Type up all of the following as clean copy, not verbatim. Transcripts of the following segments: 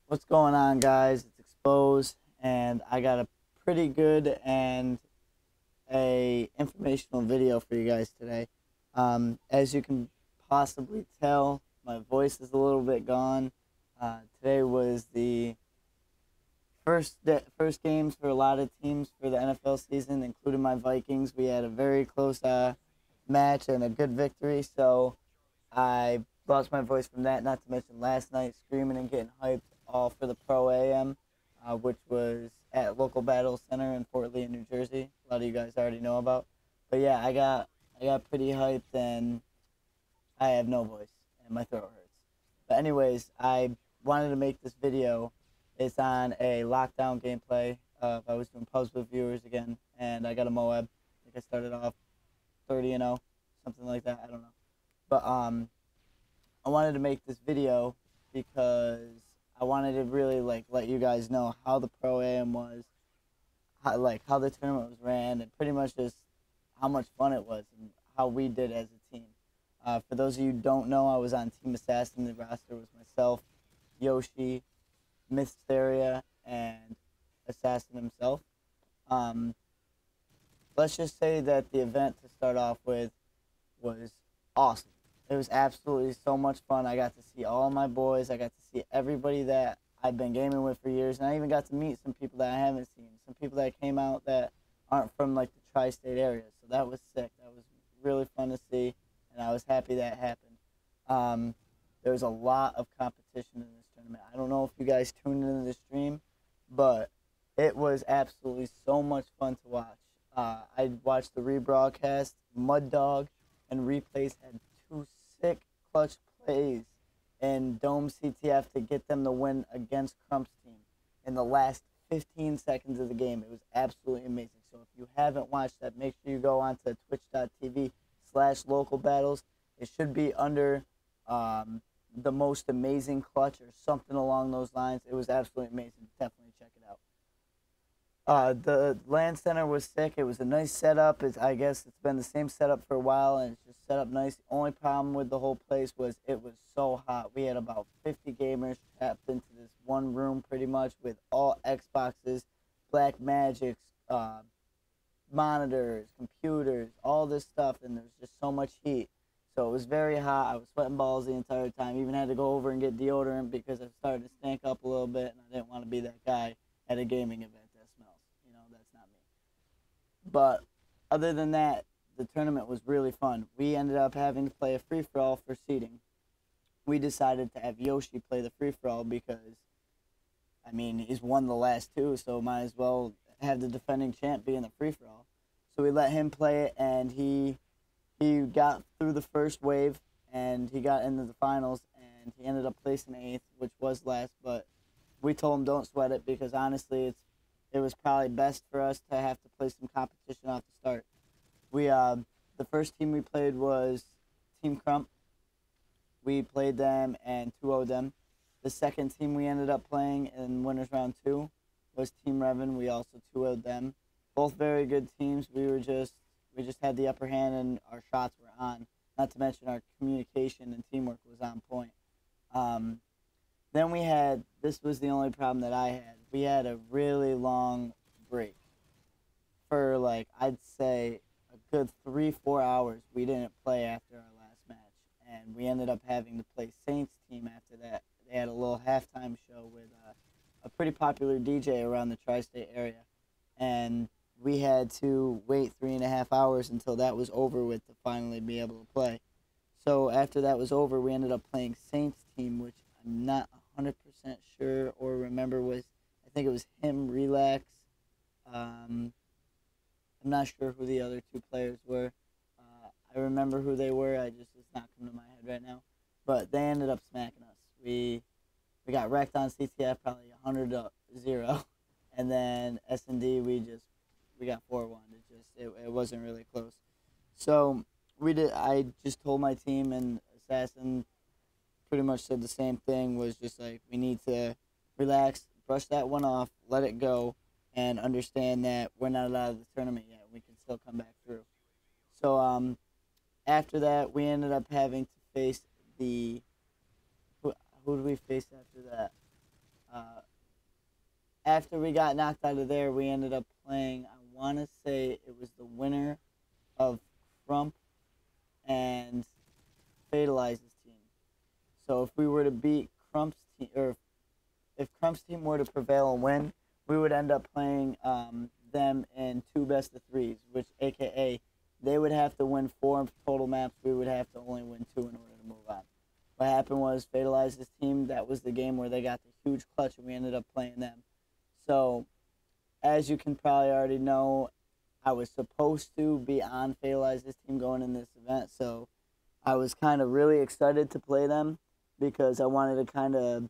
What's going on, guys? It's XpoZe, and I got a pretty good and a informational video for you guys today. As you can possibly tell, my voice is a little bit gone. Today was the first games for a lot of teams for the NFL season, including my Vikings. We had a very close match and a good victory, so I lost my voice from that, not to mention last night screaming and getting hyped all for the Pro AM, which was at Local Battle Center in Fort Lee, New Jersey. A lot of you guys already know about. But yeah, I got pretty hyped and I have no voice and my throat hurts. But anyways, I wanted to make this video. It's on a lockdown gameplay. I was doing pubs with viewers again, and I got a Moab. I think I started off 30-0, something like that. I don't know. But I wanted to make this video because I wanted to really let you guys know how the Pro Am was, how the tournament was ran, and pretty much just how much fun it was and how we did as a team. For those of you who don't know, I was on Team Assassin. The roster was myself, Yoshi, Mysteria, and Assassin himself. Um, let's just say that the event to start off with was awesome. It was absolutely so much fun. I got to see all my boys. I got to see everybody that I've been gaming with for years. And I even got to meet some people that I haven't seen. Some people that came out that aren't from like the tri-state area. So that was sick. That was really fun to see. And I was happy that happened. There was a lot of competition in this tournament. I don't know if you guys tuned into the stream, but it was absolutely so much fun to watch. I watched the rebroadcast. Mud Dog and Replays had two sick clutch plays in Dome CTF to get them the win against Crump's team in the last 15 seconds of the game. It was absolutely amazing. So if you haven't watched that, make sure you go on to twitch.tv/localbattles. It should be under the most amazing clutch or something along those lines. It was absolutely amazing. Definitely check it out. The LAN center was sick. It was a nice setup. I guess it's been the same setup for a while, and it's just set up nice. The only problem with the whole place was it was so hot. We had about 50 gamers trapped into this one room pretty much with all Xboxes, Black Magics, monitors, computers, all this stuff, and there's just so much heat. So it was very hot. I was sweating balls the entire time. Even had to go over and get deodorant because I started to stink up a little bit, and I didn't want to be that guy at a gaming event that smells. You know, that's not me. But other than that, the tournament was really fun. We ended up having to play a free-for-all for seeding. We decided to have Yoshi play the free-for-all because, I mean, he's won the last two, so might as well have the defending champ be in the free-for-all. So we let him play it, and he got through the first wave, and he got into the finals, and he ended up placing 8th, which was last, but we told him don't sweat it because honestly it was probably best for us to have to play some competition off the start. The first team we played was Team Crump. We played them and 2-0'd them. The second team we ended up playing in winners round 2 was Team Revan. We also 2-0'd them. Both very good teams. We just had the upper hand and our shots were on. Not to mention our communication and teamwork was on point. Then this was the only problem that I had. We had a really long break. For I'd say a good 3-4 hours, we didn't play after our last match. And we ended up having to play Saints team after that. They had a little halftime show with a pretty popular DJ around the tri-state area. And we had to wait 3.5 hours until that was over with to finally be able to play. So after that was over, we ended up playing Saints team, which I'm not 100% sure or remember I think it was him, Relax. I'm not sure who the other two players were. I remember who they were. It's not coming to my head right now. But they ended up smacking us. We got wrecked on CTF, probably 100-0, and then S&D we got 4-1. It wasn't really close. So I just told my team, and Assassin pretty much said the same thing, was just like, we need to relax, brush that one off, let it go, and understand that we're not out of the tournament yet. We can still come back through. So after that, we ended up having to face who did we face after that? After we got knocked out of there, we ended up playing, I want to say it was the winner of Crump and Fatalize's team. So if we were to beat Crump's team, or if Crump's team were to prevail and win, we would end up playing them in 2 best-of-3s, which AKA they would have to win 4 total maps. We would have to only win 2 in order to move on. What happened was Fatalize's team, that was the game where they got the huge clutch, and we ended up playing them. So, as you can probably already know, I was supposed to be on Fatalize's team going in this event, so I was kind of really excited to play them because I wanted to kind of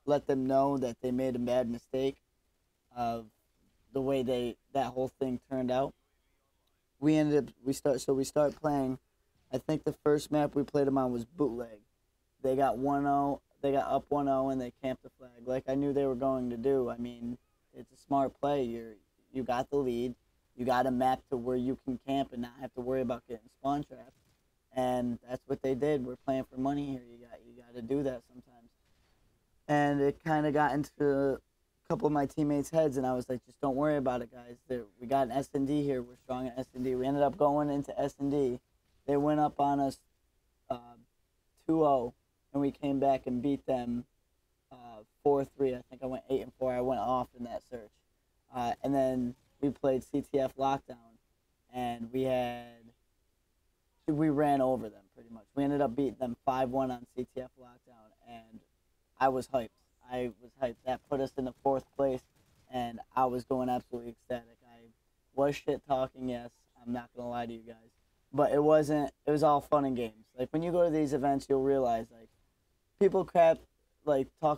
let them know that they made a bad mistake of the way that whole thing turned out. We start playing. I think the first map we played them on was Bootleg. They got 1-0. They got up 1-0 and they camped the flag like I knew they were going to do. I mean, it's a smart play. You got the lead. You got a map to where you can camp and not have to worry about getting spawn trapped. And that's what they did. We're playing for money here. You got to do that sometimes. And it kind of got into a couple of my teammates' heads, and I was like, just don't worry about it, guys. We got an S&D here. We're strong at S&D. We ended up going into S&D. They went up on us 2-0, and we came back and beat them 4-3. I think I went 8-4. I went off in that search. And then we played CTF Lockdown, and we ran over them pretty much. We ended up beating them 5-1 on CTF Lockdown, and I was hyped. That put us in the 4th place, and I was going absolutely ecstatic. I was shit talking, yes. I'm not gonna lie to you guys, but it wasn't. It was all fun and games. Like when you go to these events, you'll realize like people talk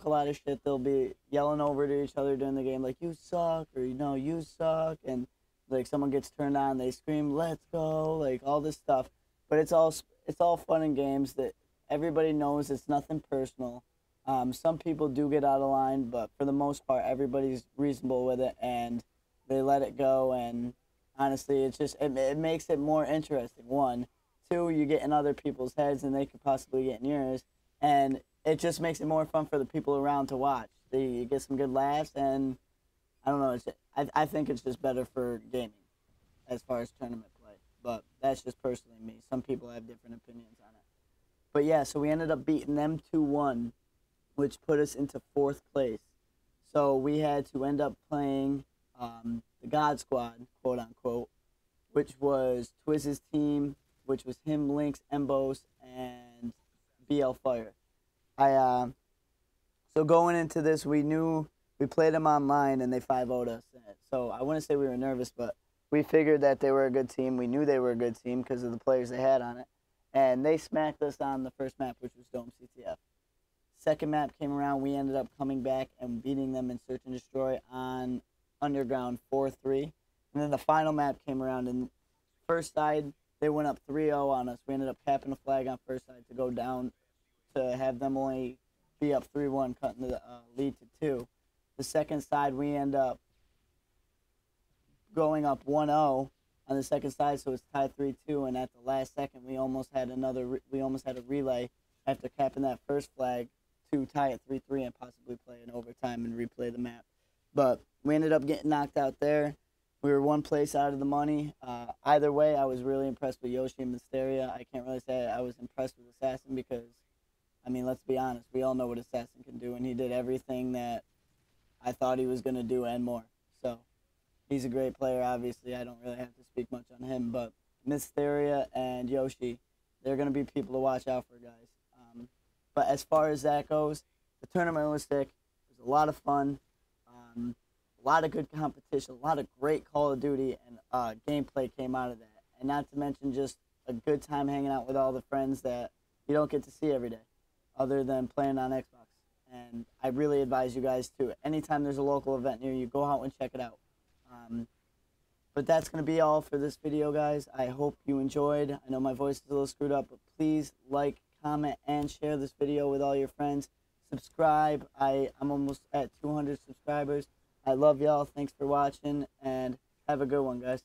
a lot of shit. They'll be yelling over to each other during the game, like you suck, or you suck, and like someone gets turned on, they scream, "Let's go!" Like all this stuff. But it's all fun and games. That everybody knows it's nothing personal. Some people do get out of line, but for the most part, everybody's reasonable with it, and they let it go. And honestly, it makes it more interesting. 1, 2, you get in other people's heads, and they could possibly get in yours, and it just makes it more fun for the people around to watch. You get some good laughs, and I don't know. I think it's just better for gaming as far as tournament play, but that's just personally me. Some people have different opinions on it. But yeah, so we ended up beating them 2-1. Which put us into 4th place. So we had to end up playing the God Squad, quote unquote, which was Twiz's team, which was him, Lynx, Embos, and BL Fire. So going into this, we knew we played them online and they 5-0'd us. So I wouldn't say we were nervous, but we figured that they were a good team. We knew they were a good team because of the players they had on it. And they smacked us on the first map, which was Dome CTF. Second map came around, we ended up coming back and beating them in Search and Destroy on Underground 4-3. And then the final map came around, and first side, they went up 3-0 on us. We ended up capping a flag on first side to go down to have them only be up 3-1, cutting the lead to 2. The second side, we end up going up 1-0 on the second side, so it's tied 3-2. And at the last second, we almost had a relay after capping that first flag to tie it 3-3 and possibly play in overtime and replay the map. But we ended up getting knocked out there. We were 1 place out of the money. Either way, I was really impressed with Yoshi and Mysteria. I can't really say I was impressed with Assassin because, I mean, let's be honest. We all know what Assassin can do, and he did everything that I thought he was going to do and more. So he's a great player, obviously. I don't really have to speak much on him. But Mysteria and Yoshi, they're going to be people to watch out for, guys. But as far as that goes, the tournament was sick. It was a lot of fun, a lot of good competition, a lot of great Call of Duty and gameplay came out of that. And not to mention just a good time hanging out with all the friends that you don't get to see every day other than playing on Xbox. And I really advise you guys to, anytime there's a local event near you, go out and check it out. But that's going to be all for this video, guys. I hope you enjoyed. I know my voice is a little screwed up, but please like, comment, and share this video with all your friends. Subscribe. I'm almost at 200 subscribers. I love y'all. Thanks for watching, and have a good one, guys.